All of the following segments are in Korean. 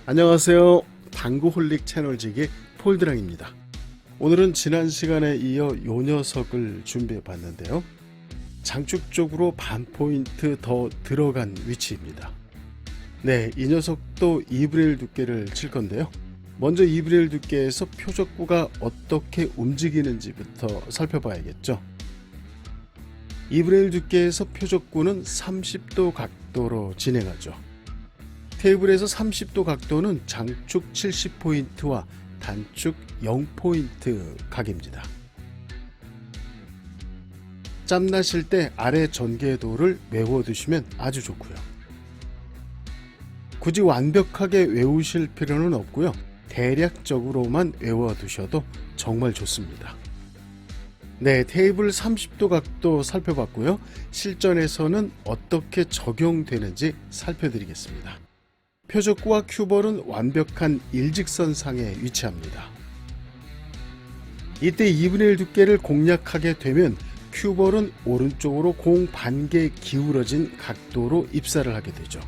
안녕하세요. 당구홀릭 채널지기 폴드랑입니다. 오늘은 지난 시간에 이어 요 녀석을 준비해 봤는데요. 장축 쪽으로 반 포인트 더 들어간 위치입니다. 네, 이 녀석도 2분의 1 두께를 칠 건데요. 먼저 2분의 1 두께에서 표적구가 어떻게 움직이는지부터 살펴봐야겠죠. 2분의 1 두께에서 표적구는 30도 각도로 진행하죠. 테이블에서 30도 각도는 장축 70포인트와 단축 0포인트 각입니다. 짬나실 때 아래 전개도를 외워두시면 아주 좋고요. 굳이 완벽하게 외우실 필요는 없고요. 대략적으로만 외워두셔도 정말 좋습니다. 네, 테이블 30도 각도 살펴봤고요. 실전에서는 어떻게 적용되는지 살펴드리겠습니다. 표적구와 큐볼은 완벽한 일직선상에 위치합니다. 이때 2분의 1 두께를 공략하게 되면 큐볼은 오른쪽으로 공 반개 기울어진 각도로 입사를 하게 되죠.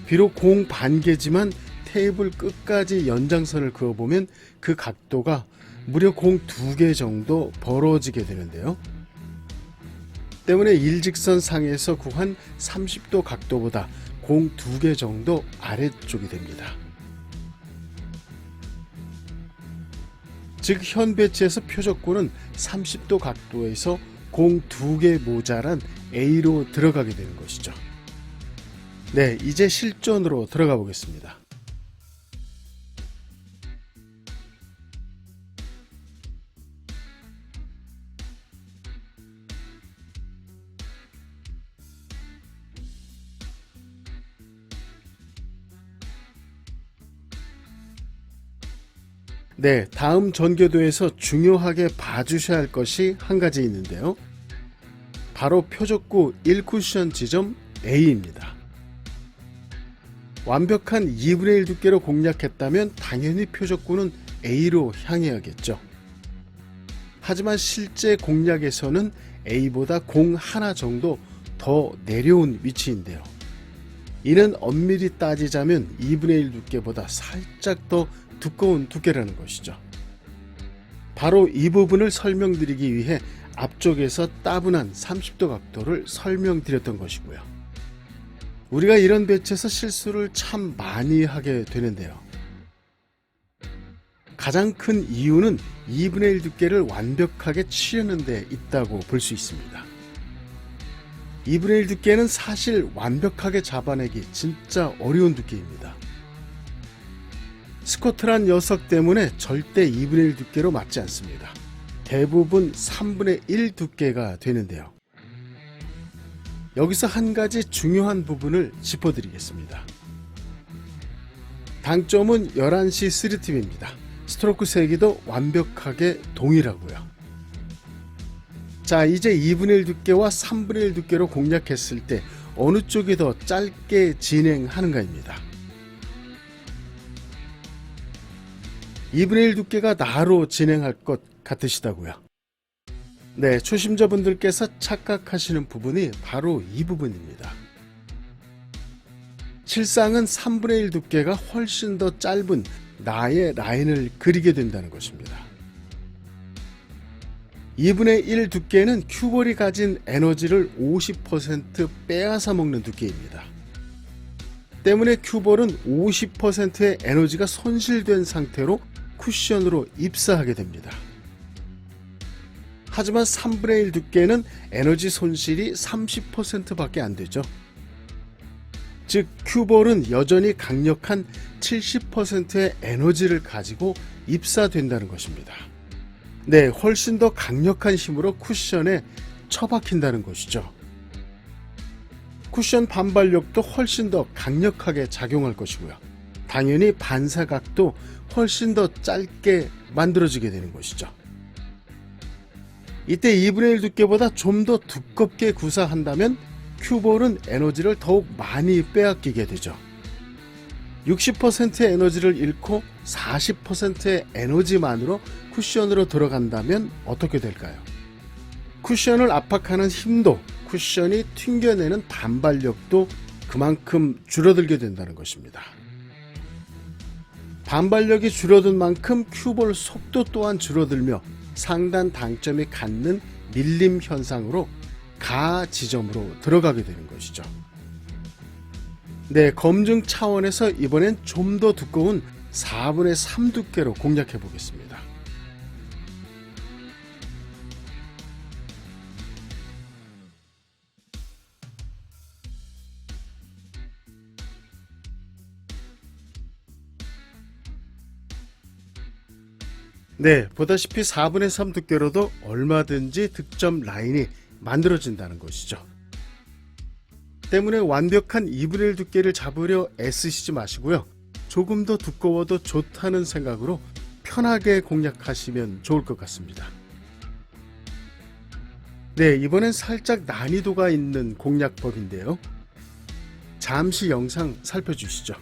비록 공 반개지만 테이블 끝까지 연장선을 그어보면 그 각도가 무려 공 2개 정도 벌어지게 되는데요. 때문에 일직선 상에서 구한 30도 각도보다 공 2개 정도 아래쪽이 됩니다. 즉 현 배치에서 표적구는 30도 각도에서 공 2개 모자란 A로 들어가게 되는 것이죠. 네, 이제 실전으로 들어가 보겠습니다. 네, 다음 전개도에서 중요하게 봐주셔야 할 것이 한 가지 있는데요. 바로 표적구 1쿠션 지점 A입니다. 완벽한 2분의 1 두께로 공략했다면 당연히 표적구는 A로 향해야겠죠. 하지만 실제 공략에서는 A보다 공 하나 정도 더 내려온 위치인데요. 이는 엄밀히 따지자면 2분의 1 두께보다 살짝 더 두꺼운 두께라는 것이죠. 바로 이 부분을 설명드리기 위해 앞쪽에서 따분한 30도 각도를 설명드렸던 것이고요. 우리가 이런 배치에서 실수를 참 많이 하게 되는데요. 가장 큰 이유는 2분의 1 두께를 완벽하게 치려는 데 있다고 볼 수 있습니다. 2분의 1 두께는 사실 완벽하게 잡아내기 진짜 어려운 두께입니다. 스코트란 녀석 때문에 절대 2분의 1 두께로 맞지 않습니다. 대부분 3분의 1 두께가 되는데요. 여기서 한 가지 중요한 부분을 짚어드리겠습니다. 당점은 11시 3팁입니다. 스트로크 세기도 완벽하게 동일하고요. 자, 이제 2분의 1 두께와 3분의 1 두께로 공략했을 때 어느 쪽이 더 짧게 진행하는가입니다. 2분의 1 두께가 나로 진행할 것 같으시다고요? 네, 초심자분들께서 착각하시는 부분이 바로 이 부분입니다. 실상은 3분의 1 두께가 훨씬 더 짧은 나의 라인을 그리게 된다는 것입니다. 2분의 1 두께는 큐볼이 가진 에너지를 50% 빼앗아 먹는 두께입니다. 때문에 큐볼은 50%의 에너지가 손실된 상태로 쿠션으로 입사하게 됩니다. 하지만 3분의 1 두께는 에너지 손실이 30%밖에 안 되죠. 즉 큐볼은 여전히 강력한 70%의 에너지를 가지고 입사된다는 것입니다. 네, 훨씬 더 강력한 힘으로 쿠션에 처박힌다는 것이죠. 쿠션 반발력도 훨씬 더 강력하게 작용할 것이고요. 당연히 반사각도 훨씬 더 짧게 만들어지게 되는 것이죠. 이때 2분의 1 두께보다 좀 더 두껍게 구사한다면 큐볼은 에너지를 더욱 많이 빼앗기게 되죠. 60%의 에너지를 잃고 40%의 에너지만으로 쿠션으로 들어간다면 어떻게 될까요? 쿠션을 압박하는 힘도, 쿠션이 튕겨내는 반발력도 그만큼 줄어들게 된다는 것입니다. 반발력이 줄어든 만큼 큐볼 속도 또한 줄어들며 상단 당점이 갖는 밀림 현상으로 가 지점으로 들어가게 되는 것이죠. 네, 검증 차원에서 이번엔 좀 더 두꺼운 4분의 3 두께로 공략해 보겠습니다. 네, 보다시피 4분의 3 두께로도 얼마든지 득점 라인이 만들어진다는 것이죠. 때문에 완벽한 2분의 1 두께를 잡으려 애쓰시지 마시고요. 조금 더 두꺼워도 좋다는 생각으로 편하게 공략하시면 좋을 것 같습니다. 네, 이번엔 살짝 난이도가 있는 공략법인데요. 잠시 영상 살펴주시죠.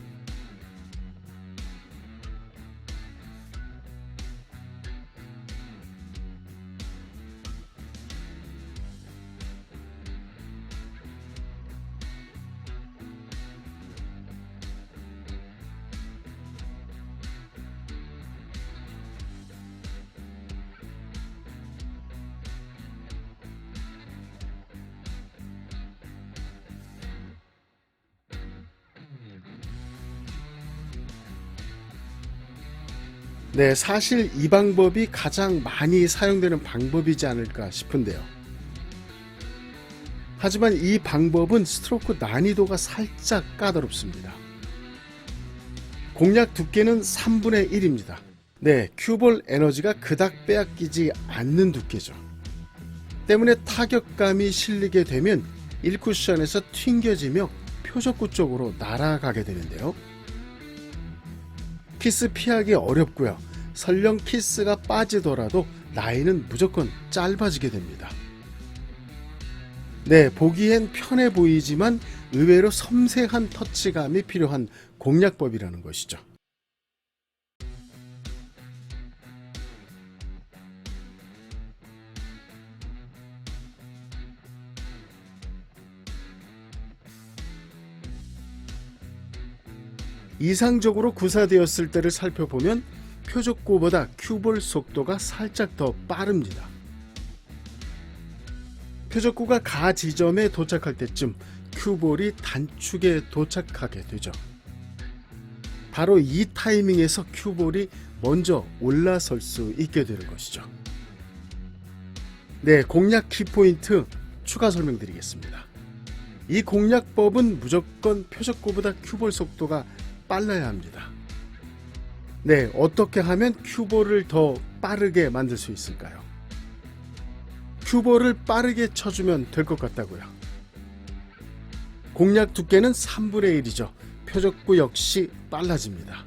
네, 사실 이 방법이 가장 많이 사용되는 방법이지 않을까 싶은데요. 하지만 이 방법은 스트로크 난이도가 살짝 까다롭습니다. 공략 두께는 3분의 1입니다. 네, 큐볼 에너지가 그닥 빼앗기지 않는 두께죠. 때문에 타격감이 실리게 되면 1쿠션에서 튕겨지며 표적구 쪽으로 날아가게 되는데요. 키스 피하기 어렵고요. 설령 키스가 빠지더라도 라인은 무조건 짧아지게 됩니다. 네, 보기엔 편해 보이지만 의외로 섬세한 터치감이 필요한 공략법이라는 것이죠. 이상적으로 구사되었을 때를 살펴보면 표적구보다 큐볼 속도가 살짝 더 빠릅니다. 표적구가 가 지점에 도착할 때쯤 큐볼이 단축에 도착하게 되죠. 바로 이 타이밍에서 큐볼이 먼저 올라설 수 있게 되는 것이죠. 네, 공략 키포인트 추가 설명드리겠습니다. 이 공략법은 무조건 표적구보다 큐볼 속도가 빨라야 합니다. 네, 어떻게 하면 큐볼을 더 빠르게 만들 수 있을까요? 큐볼을 빠르게 쳐주면 될 것 같다고요. 공략 두께는 3분의 1이죠. 표적구 역시 빨라집니다.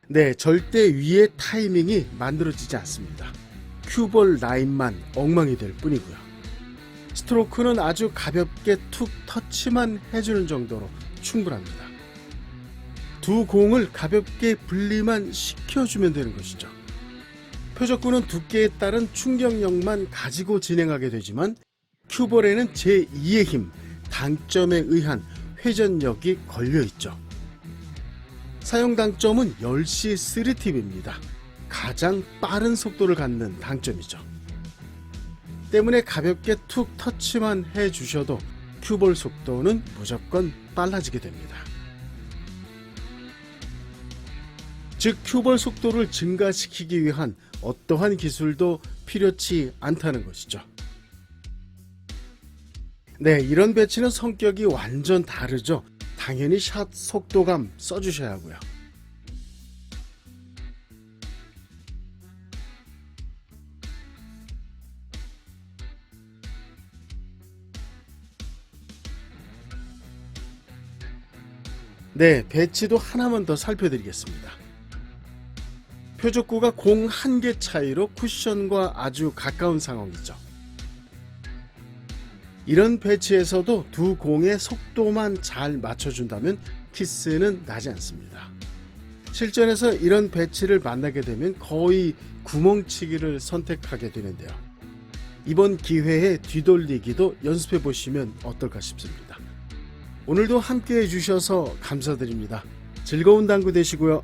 네, 절대 위의 타이밍이 만들어지지 않습니다. 큐볼 라인만 엉망이 될 뿐이고요. 스트로크는 아주 가볍게 툭 터치만 해주는 정도로 충분합니다. 두 공을 가볍게 분리만 시켜주면 되는 것이죠. 표적구는 두께에 따른 충격력만 가지고 진행하게 되지만 큐볼에는 제2의 힘, 당점에 의한 회전력이 걸려있죠. 사용 당점은 10시 3팁입니다. 가장 빠른 속도를 갖는 당점이죠. 때문에 가볍게 툭 터치만 해주셔도 큐볼 속도는 무조건 빨라지게 됩니다. 즉 큐볼 속도를 증가시키기 위한 어떠한 기술도 필요치 않다는 것이죠. 네, 이런 배치는 성격이 완전 다르죠. 당연히 샷 속도감 써주셔야 하고요. 네, 배치도 하나만 더 살펴드리겠습니다. 표적구가 공 한 개 차이로 쿠션과 아주 가까운 상황이죠. 이런 배치에서도 두 공의 속도만 잘 맞춰준다면 키스는 나지 않습니다. 실전에서 이런 배치를 만나게 되면 거의 구멍치기를 선택하게 되는데요. 이번 기회에 뒤돌리기도 연습해 보시면 어떨까 싶습니다. 오늘도 함께 해주셔서 감사드립니다. 즐거운 당구 되시고요.